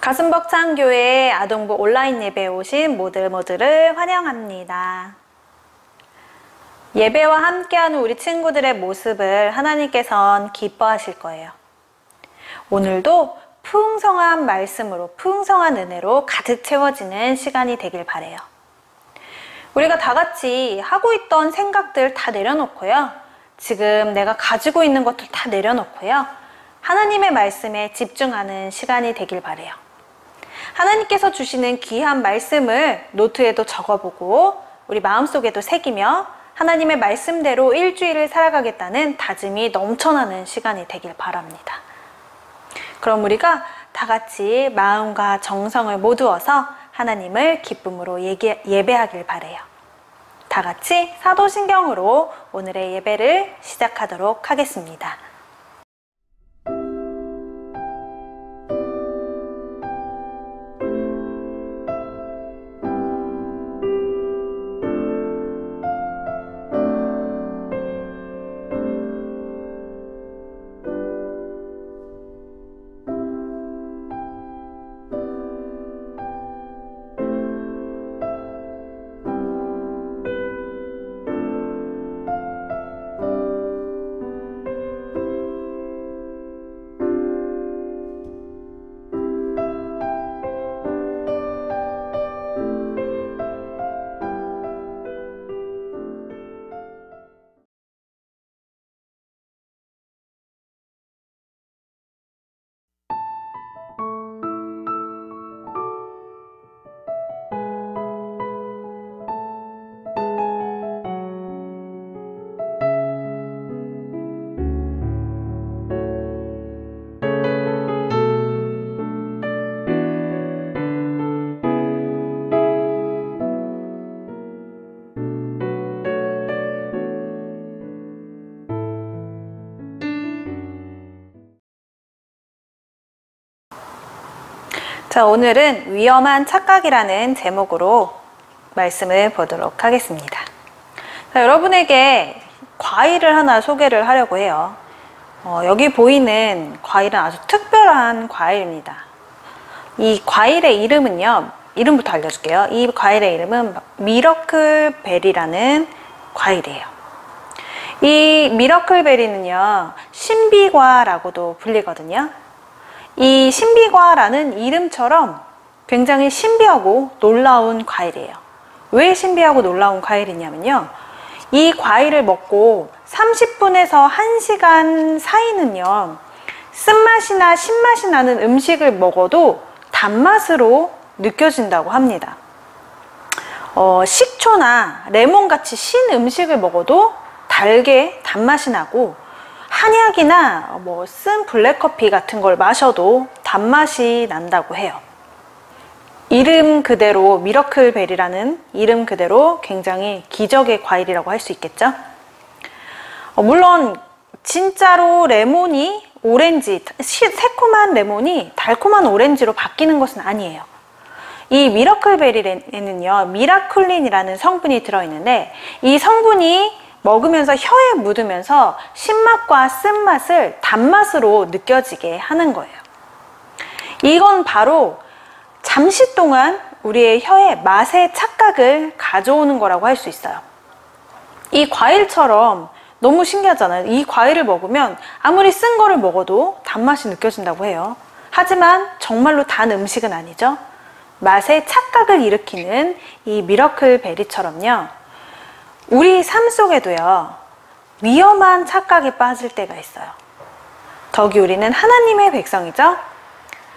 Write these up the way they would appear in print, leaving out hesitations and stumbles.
가슴벅창교회 아동부 온라인 예배에 오신 모두를 환영합니다. 예배와 함께하는 우리 친구들의 모습을 하나님께선 기뻐하실 거예요. 오늘도 풍성한 말씀으로, 풍성한 은혜로 가득 채워지는 시간이 되길 바라요. 우리가 다 같이 하고 있던 생각들 다 내려놓고요. 지금 내가 가지고 있는 것들 다 내려놓고요. 하나님의 말씀에 집중하는 시간이 되길 바라요. 하나님께서 주시는 귀한 말씀을 노트에도 적어보고 우리 마음속에도 새기며 하나님의 말씀대로 일주일을 살아가겠다는 다짐이 넘쳐나는 시간이 되길 바랍니다. 그럼 우리가 다 같이 마음과 정성을 모두어서 하나님을 기쁨으로 예배하길 바라요. 다 같이 사도신경으로 오늘의 예배를 시작하도록 하겠습니다. 자, 오늘은 위험한 착각이라는 제목으로 말씀을 보도록 하겠습니다. 자, 여러분에게 과일을 하나 소개를 하려고 해요. 여기 보이는 과일은 아주 특별한 과일입니다. 이 과일의 이름은요, 이름부터 알려줄게요. 이 과일의 이름은 미러클 베리라는 과일이에요. 이 미러클 베리는요, 신비과라고도 불리거든요. 이 신비과라는 이름처럼 굉장히 신비하고 놀라운 과일이에요. 왜 신비하고 놀라운 과일이냐면요, 이 과일을 먹고 30분에서 1시간 사이는요, 쓴맛이나 신맛이 나는 음식을 먹어도 단맛으로 느껴진다고 합니다. 식초나 레몬같이 신 음식을 먹어도 달게 단맛이 나고, 한약이나 쓴 블랙커피 같은 걸 마셔도 단맛이 난다고 해요. 이름 그대로 미러클 베리라는 이름 그대로 굉장히 기적의 과일이라고 할 수 있겠죠. 물론 진짜로 레몬이 오렌지, 새콤한 레몬이 달콤한 오렌지로 바뀌는 것은 아니에요. 이 미러클 베리에는요, 미라클린이라는 성분이 들어있는데, 이 성분이 먹으면서 혀에 묻으면서 신맛과 쓴맛을 단맛으로 느껴지게 하는 거예요. 이건 바로 잠시 동안 우리의 혀에 맛의 착각을 가져오는 거라고 할 수 있어요. 이 과일처럼 너무 신기하잖아요. 이 과일을 먹으면 아무리 쓴 거를 먹어도 단맛이 느껴진다고 해요. 하지만 정말로 단 음식은 아니죠. 맛의 착각을 일으키는 이 미러클 베리처럼요, 우리 삶 속에도요, 위험한 착각에 빠질 때가 있어요. 더기 우리는 하나님의 백성이죠.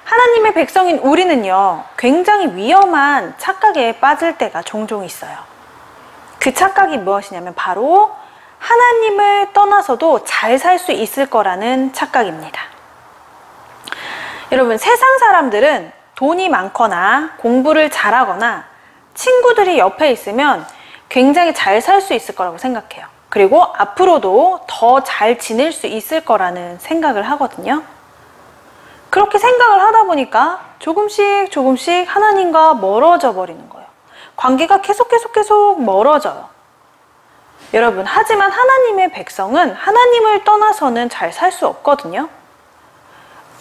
하나님의 백성인 우리는요, 굉장히 위험한 착각에 빠질 때가 종종 있어요. 그 착각이 무엇이냐면 바로 하나님을 떠나서도 잘 살 수 있을 거라는 착각입니다. 여러분, 세상 사람들은 돈이 많거나 공부를 잘하거나 친구들이 옆에 있으면 굉장히 잘 살 수 있을 거라고 생각해요. 그리고 앞으로도 더 잘 지낼 수 있을 거라는 생각을 하거든요. 그렇게 생각을 하다 보니까 조금씩 하나님과 멀어져 버리는 거예요. 관계가 계속 멀어져요. 여러분, 하지만 하나님의 백성은 하나님을 떠나서는 잘 살 수 없거든요.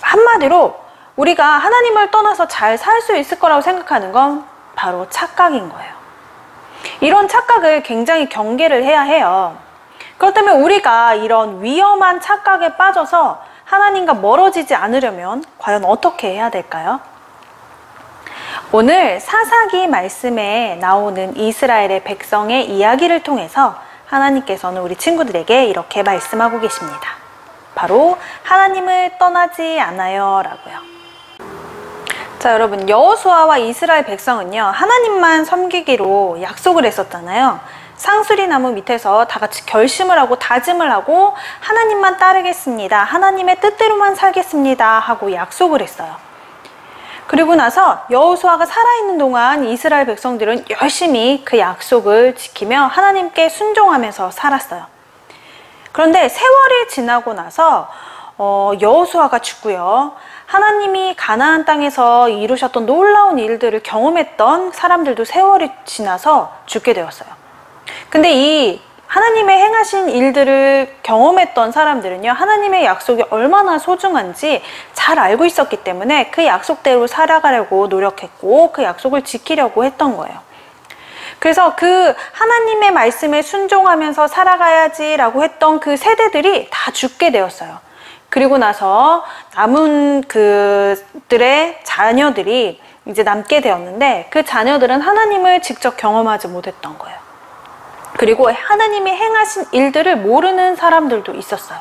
한마디로 우리가 하나님을 떠나서 잘 살 수 있을 거라고 생각하는 건 바로 착각인 거예요. 이런 착각을 굉장히 경계를 해야 해요. 그렇다면 우리가 이런 위험한 착각에 빠져서 하나님과 멀어지지 않으려면 과연 어떻게 해야 될까요? 오늘 사사기 말씀에 나오는 이스라엘의 백성의 이야기를 통해서 하나님께서는 우리 친구들에게 이렇게 말씀하고 계십니다. 바로 하나님을 떠나지 않아요 라고요. 자, 여러분, 여호수아와 이스라엘 백성은요, 하나님만 섬기기로 약속을 했었잖아요. 상수리 나무 밑에서 다 같이 결심을 하고 다짐을 하고 하나님만 따르겠습니다, 하나님의 뜻대로만 살겠습니다 하고 약속을 했어요. 그리고 나서 여호수아가 살아있는 동안 이스라엘 백성들은 열심히 그 약속을 지키며 하나님께 순종하면서 살았어요. 그런데 세월이 지나고 나서 여호수아가 죽고요, 하나님이 가나안 땅에서 이루셨던 놀라운 일들을 경험했던 사람들도 세월이 지나서 죽게 되었어요. 근데 이 하나님의 행하신 일들을 경험했던 사람들은요, 하나님의 약속이 얼마나 소중한지 잘 알고 있었기 때문에 그 약속대로 살아가려고 노력했고 그 약속을 지키려고 했던 거예요. 그래서 그 하나님의 말씀에 순종하면서 살아가야지라고 했던 그 세대들이 다 죽게 되었어요. 그리고 나서 남은 그들의 자녀들이 이제 남게 되었는데 그 자녀들은 하나님을 직접 경험하지 못했던 거예요. 그리고 하나님이 행하신 일들을 모르는 사람들도 있었어요.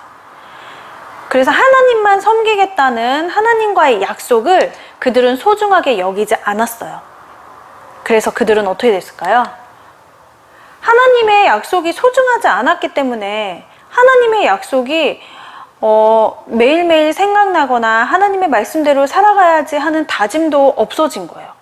그래서 하나님만 섬기겠다는 하나님과의 약속을 그들은 소중하게 여기지 않았어요. 그래서 그들은 어떻게 됐을까요? 하나님의 약속이 소중하지 않았기 때문에 하나님의 약속이 매일매일 생각나거나 하나님의 말씀대로 살아가야지 하는 다짐도 없어진 거예요.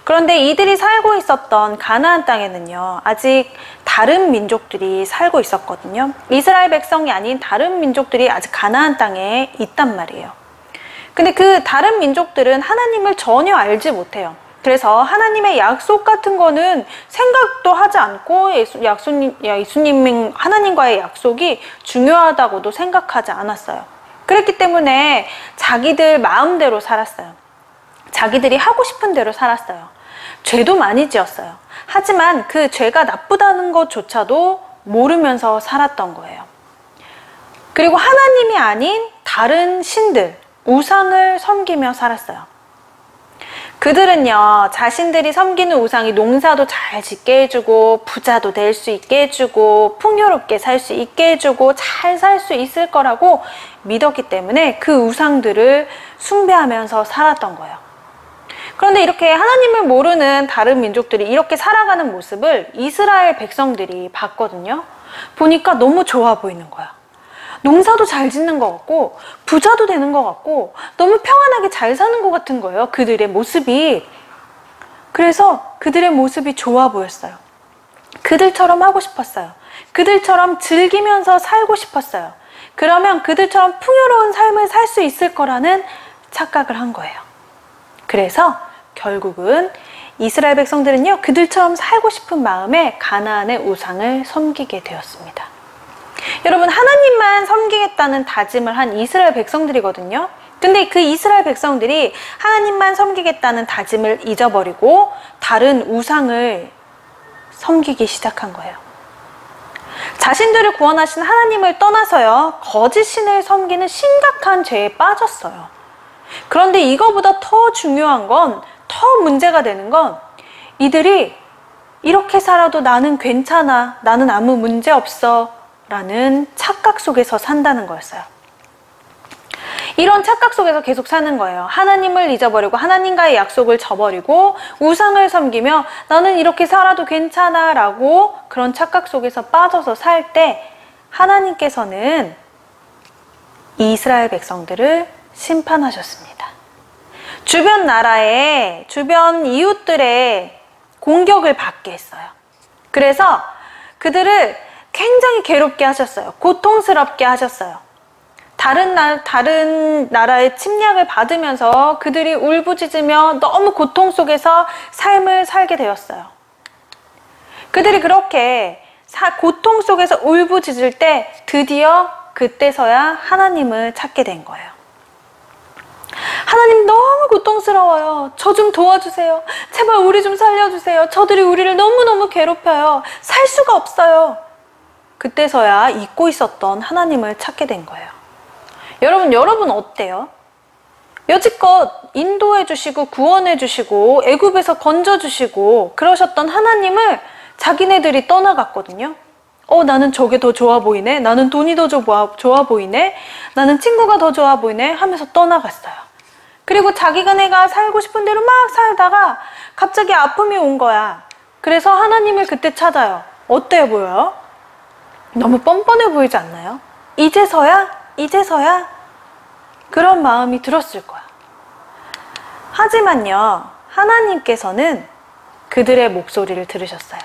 그런데 이들이 살고 있었던 가나안 땅에는요, 아직 다른 민족들이 살고 있었거든요. 이스라엘 백성이 아닌 다른 민족들이 아직 가나안 땅에 있단 말이에요. 근데 그 다른 민족들은 하나님을 전혀 알지 못해요. 그래서 하나님의 약속 같은 거는 생각도 하지 않고 예수님 하나님과의 약속이 중요하다고도 생각하지 않았어요. 그랬기 때문에 자기들 마음대로 살았어요. 자기들이 하고 싶은 대로 살았어요. 죄도 많이 지었어요. 하지만 그 죄가 나쁘다는 것조차도 모르면서 살았던 거예요. 그리고 하나님이 아닌 다른 신들, 우상을 섬기며 살았어요. 그들은요, 자신들이 섬기는 우상이 농사도 잘 짓게 해주고 부자도 될 수 있게 해주고 풍요롭게 살 수 있게 해주고 잘 살 수 있을 거라고 믿었기 때문에 그 우상들을 숭배하면서 살았던 거예요. 그런데 이렇게 하나님을 모르는 다른 민족들이 이렇게 살아가는 모습을 이스라엘 백성들이 봤거든요. 보니까 너무 좋아 보이는 거야. 농사도 잘 짓는 것 같고 부자도 되는 것 같고 너무 평안하게 잘 사는 것 같은 거예요, 그들의 모습이. 그래서 그들의 모습이 좋아 보였어요. 그들처럼 하고 싶었어요. 그들처럼 즐기면서 살고 싶었어요. 그러면 그들처럼 풍요로운 삶을 살 수 있을 거라는 착각을 한 거예요. 그래서 결국은 이스라엘 백성들은요, 그들처럼 살고 싶은 마음에 가나안의 우상을 섬기게 되었습니다. 여러분, 하나님만 섬기겠다는 다짐을 한 이스라엘 백성들이거든요. 근데 그 이스라엘 백성들이 하나님만 섬기겠다는 다짐을 잊어버리고 다른 우상을 섬기기 시작한 거예요. 자신들을 구원하신 하나님을 떠나서요, 거짓 신을 섬기는 심각한 죄에 빠졌어요. 그런데 이거보다 더 중요한 건, 더 문제가 되는 건 이들이 이렇게 살아도 나는 괜찮아, 나는 아무 문제 없어 라는 착각 속에서 산다는 거였어요. 이런 착각 속에서 계속 사는 거예요. 하나님을 잊어버리고 하나님과의 약속을 저버리고 우상을 섬기며 나는 이렇게 살아도 괜찮아 라고 그런 착각 속에서 빠져서 살 때 하나님께서는 이스라엘 백성들을 심판하셨습니다. 주변 나라의, 주변 이웃들의 공격을 받게 했어요. 그래서 그들을 굉장히 괴롭게 하셨어요. 고통스럽게 하셨어요. 다른 나라의 침략을 받으면서 그들이 울부짖으며 너무 고통 속에서 삶을 살게 되었어요. 그들이 그렇게 고통 속에서 울부짖을 때 드디어 그때서야 하나님을 찾게 된 거예요. 하나님 너무 고통스러워요. 저 좀 도와주세요. 제발 우리 좀 살려주세요. 저들이 우리를 너무너무 괴롭혀요. 살 수가 없어요. 그때서야 잊고 있었던 하나님을 찾게 된 거예요. 여러분 어때요? 여지껏 인도해 주시고 구원해 주시고 애굽에서 건져 주시고 그러셨던 하나님을 자기네들이 떠나갔거든요. 나는 저게 더 좋아 보이네. 나는 돈이 더 좋아 보이네. 나는 친구가 더 좋아 보이네 하면서 떠나갔어요. 그리고 자기가 살고 싶은 대로 막 살다가 갑자기 아픔이 온 거야. 그래서 하나님을 그때 찾아요. 어때 보여요? 너무 뻔뻔해 보이지 않나요? 이제서야? 그런 마음이 들었을 거야. 하지만요, 하나님께서는 그들의 목소리를 들으셨어요.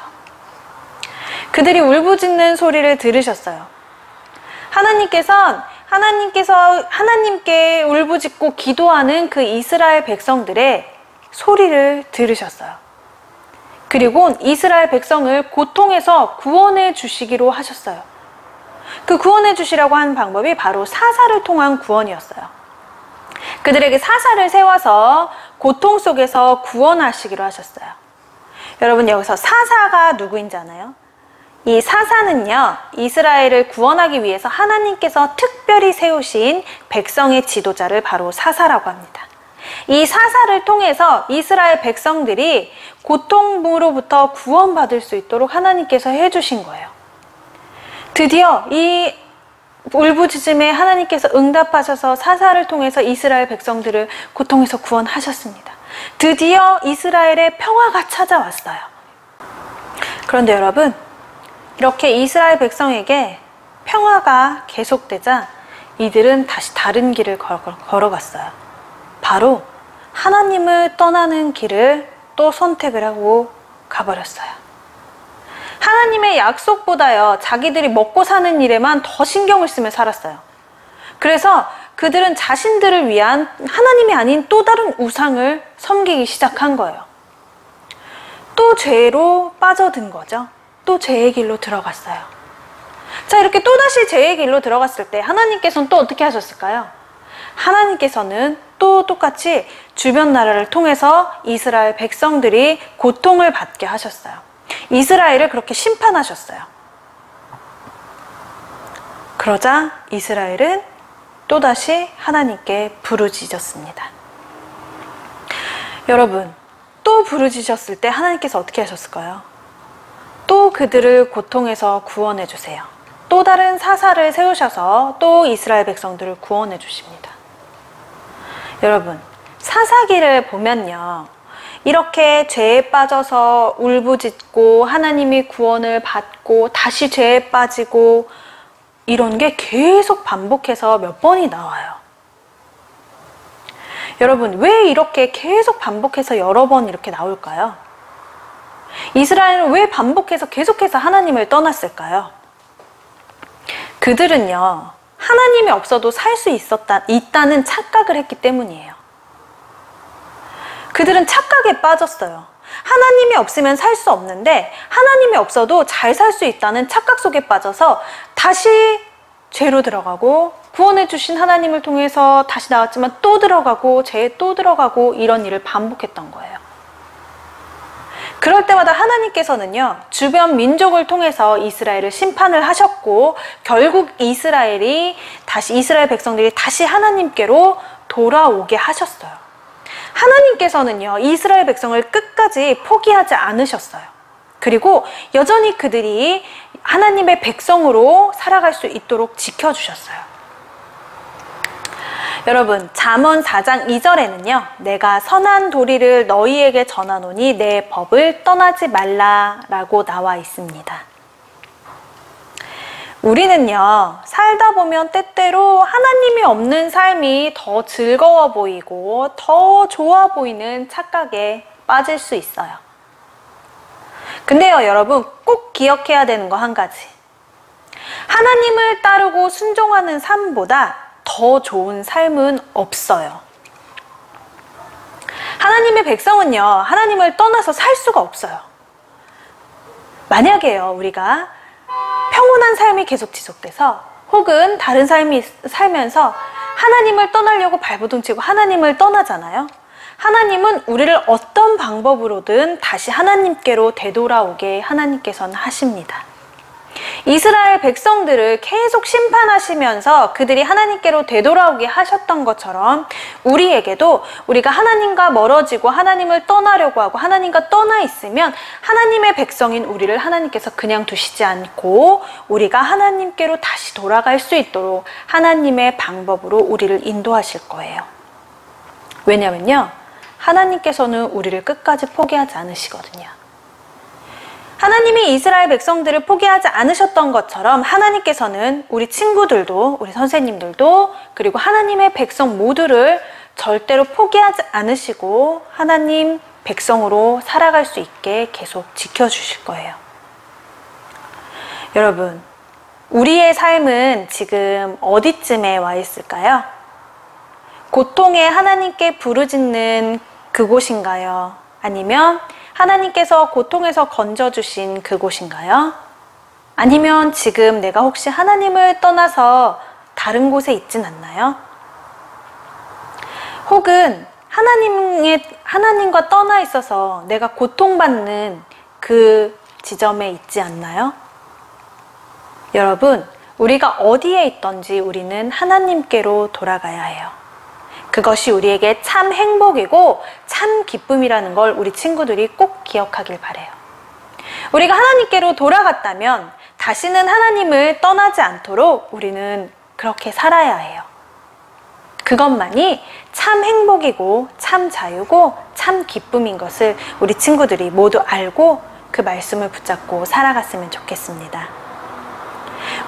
그들이 울부짖는 소리를 들으셨어요. 하나님께 울부짖고 기도하는 그 이스라엘 백성들의 소리를 들으셨어요. 그리고 이스라엘 백성을 고통에서 구원해 주시기로 하셨어요. 그 구원해 주시라고 하는 방법이 바로 사사를 통한 구원이었어요. 그들에게 사사를 세워서 고통 속에서 구원하시기로 하셨어요. 여러분, 여기서 사사가 누구인지 아나요? 이 사사는요, 이스라엘을 구원하기 위해서 하나님께서 특별히 세우신 백성의 지도자를 바로 사사라고 합니다. 이 사사를 통해서 이스라엘 백성들이 고통으로부터 구원받을 수 있도록 하나님께서 해주신 거예요. 드디어 이 울부짖음에 하나님께서 응답하셔서 사사를 통해서 이스라엘 백성들을 고통에서 구원하셨습니다. 드디어 이스라엘의 평화가 찾아왔어요. 그런데 여러분, 이렇게 이스라엘 백성에게 평화가 계속되자 이들은 다시 다른 길을 걸어갔어요. 바로 하나님을 떠나는 길을 또 선택을 하고 가버렸어요. 하나님의 약속보다요, 자기들이 먹고 사는 일에만 더 신경을 쓰며 살았어요. 그래서 그들은 자신들을 위한 하나님이 아닌 또 다른 우상을 섬기기 시작한 거예요. 또 죄로 빠져든 거죠. 또 죄의 길로 들어갔어요. 자, 이렇게 또다시 죄의 길로 들어갔을 때 하나님께서는 또 어떻게 하셨을까요? 하나님께서는 또 똑같이 주변 나라를 통해서 이스라엘 백성들이 고통을 받게 하셨어요. 이스라엘을 그렇게 심판하셨어요. 그러자 이스라엘은 또다시 하나님께 부르짖었습니다. 여러분, 또 부르짖었을 때 하나님께서 어떻게 하셨을까요? 또 그들을 고통에서 구원해 주세요. 또 다른 사사를 세우셔서 또 이스라엘 백성들을 구원해 주십니다. 여러분, 사사기를 보면요, 이렇게 죄에 빠져서 울부짖고 하나님이 구원을 받고 다시 죄에 빠지고 이런 게 계속 반복해서 몇 번이 나와요. 여러분, 왜 이렇게 계속 반복해서 여러 번 이렇게 나올까요? 이스라엘은 왜 반복해서 계속해서 하나님을 떠났을까요? 그들은요, 하나님이 없어도 살 수 있다는 착각을 했기 때문이에요. 그들은 착각에 빠졌어요. 하나님이 없으면 살 수 없는데 하나님이 없어도 잘 살 수 있다는 착각 속에 빠져서 다시 죄로 들어가고, 구원해 주신 하나님을 통해서 다시 나왔지만 또 들어가고 죄에 또 들어가고 이런 일을 반복했던 거예요. 그럴 때마다 하나님께서는요, 주변 민족을 통해서 이스라엘을 심판을 하셨고, 결국 이스라엘 백성들이 다시 하나님께로 돌아오게 하셨어요. 하나님께서는요, 이스라엘 백성을 끝까지 포기하지 않으셨어요. 그리고 여전히 그들이 하나님의 백성으로 살아갈 수 있도록 지켜주셨어요. 여러분, 잠언 4장 2절에는요, 내가 선한 도리를 너희에게 전하노니 내 법을 떠나지 말라 라고 나와 있습니다. 우리는요, 살다 보면 때때로 하나님이 없는 삶이 더 즐거워 보이고 더 좋아 보이는 착각에 빠질 수 있어요. 근데요, 여러분, 꼭 기억해야 되는 거 한 가지. 하나님을 따르고 순종하는 삶보다 더 좋은 삶은 없어요. 하나님의 백성은요, 하나님을 떠나서 살 수가 없어요. 만약에요, 우리가 평온한 삶이 계속 지속돼서 혹은 다른 삶이 살면서 하나님을 떠나려고 발버둥치고 하나님을 떠나잖아요. 하나님은 우리를 어떤 방법으로든 다시 하나님께로 되돌아오게 하나님께서는 하십니다. 이스라엘 백성들을 계속 심판하시면서 그들이 하나님께로 되돌아오게 하셨던 것처럼 우리에게도 우리가 하나님과 멀어지고 하나님을 떠나려고 하고 하나님과 떠나 있으면 하나님의 백성인 우리를 하나님께서 그냥 두시지 않고 우리가 하나님께로 다시 돌아갈 수 있도록 하나님의 방법으로 우리를 인도하실 거예요. 왜냐면요, 하나님께서는 우리를 끝까지 포기하지 않으시거든요. 하나님이 이스라엘 백성들을 포기하지 않으셨던 것처럼 하나님께서는 우리 친구들도, 우리 선생님들도, 그리고 하나님의 백성 모두를 절대로 포기하지 않으시고 하나님 백성으로 살아갈 수 있게 계속 지켜주실 거예요. 여러분, 우리의 삶은 지금 어디쯤에 와 있을까요? 고통에 하나님께 부르짖는 그곳인가요? 아니면 하나님께서 고통에서 건져주신 그곳인가요? 아니면 지금 내가 혹시 하나님을 떠나서 다른 곳에 있진 않나요? 혹은 하나님과 떠나 있어서 내가 고통받는 그 지점에 있지 않나요? 여러분, 우리가 어디에 있든지 우리는 하나님께로 돌아가야 해요. 그것이 우리에게 참 행복이고 참 기쁨이라는 걸 우리 친구들이 꼭 기억하길 바래요. 우리가 하나님께로 돌아갔다면 다시는 하나님을 떠나지 않도록 우리는 그렇게 살아야 해요. 그것만이 참 행복이고 참 자유고 참 기쁨인 것을 우리 친구들이 모두 알고 그 말씀을 붙잡고 살아갔으면 좋겠습니다.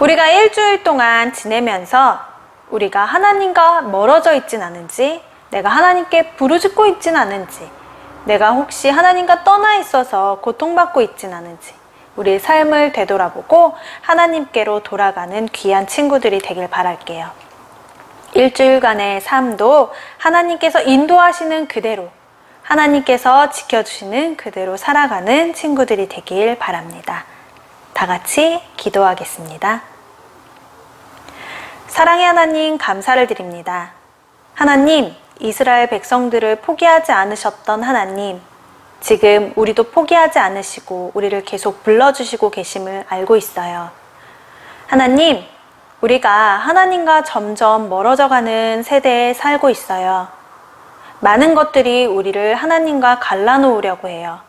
우리가 일주일 동안 지내면서 우리가 하나님과 멀어져 있진 않은지, 내가 하나님께 부르짖고 있진 않은지, 내가 혹시 하나님과 떠나 있어서 고통받고 있진 않은지 우리의 삶을 되돌아보고 하나님께로 돌아가는 귀한 친구들이 되길 바랄게요. 일주일간의 삶도 하나님께서 인도하시는 그대로, 하나님께서 지켜주시는 그대로 살아가는 친구들이 되길 바랍니다. 다 같이 기도하겠습니다. 사랑의 하나님, 감사를 드립니다. 하나님, 이스라엘 백성들을 포기하지 않으셨던 하나님, 지금 우리도 포기하지 않으시고 우리를 계속 불러주시고 계심을 알고 있어요. 하나님, 우리가 하나님과 점점 멀어져가는 세대에 살고 있어요. 많은 것들이 우리를 하나님과 갈라놓으려고 해요.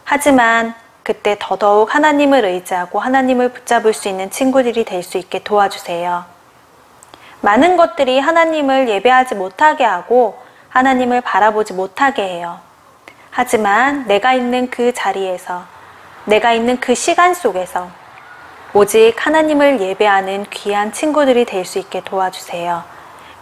하지만 그때 더더욱 하나님을 의지하고 하나님을 붙잡을 수 있는 친구들이 될 수 있게 도와주세요. 많은 것들이 하나님을 예배하지 못하게 하고 하나님을 바라보지 못하게 해요. 하지만 내가 있는 그 자리에서, 내가 있는 그 시간 속에서 오직 하나님을 예배하는 귀한 친구들이 될 수 있게 도와주세요.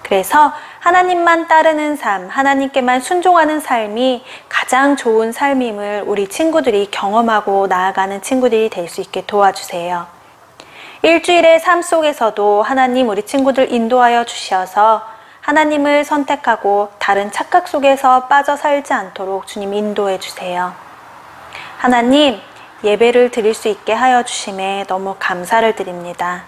그래서 하나님만 따르는 삶, 하나님께만 순종하는 삶이 가장 좋은 삶임을 우리 친구들이 경험하고 나아가는 친구들이 될 수 있게 도와주세요. 일주일의 삶 속에서도 하나님 우리 친구들 인도하여 주셔서 하나님을 선택하고 다른 착각 속에서 빠져 살지 않도록 주님 인도해 주세요. 하나님, 예배를 드릴 수 있게 하여 주심에 너무 감사를 드립니다.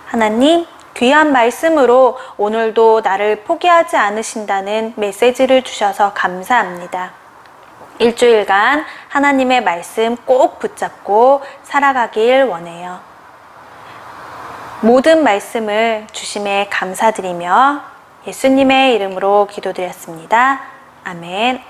하나님, 귀한 말씀으로 오늘도 나를 포기하지 않으신다는 메시지를 주셔서 감사합니다. 일주일간 하나님의 말씀 꼭 붙잡고 살아가길 원해요. 모든 말씀을 주심에 감사드리며 예수님의 이름으로 기도드렸습니다. 아멘.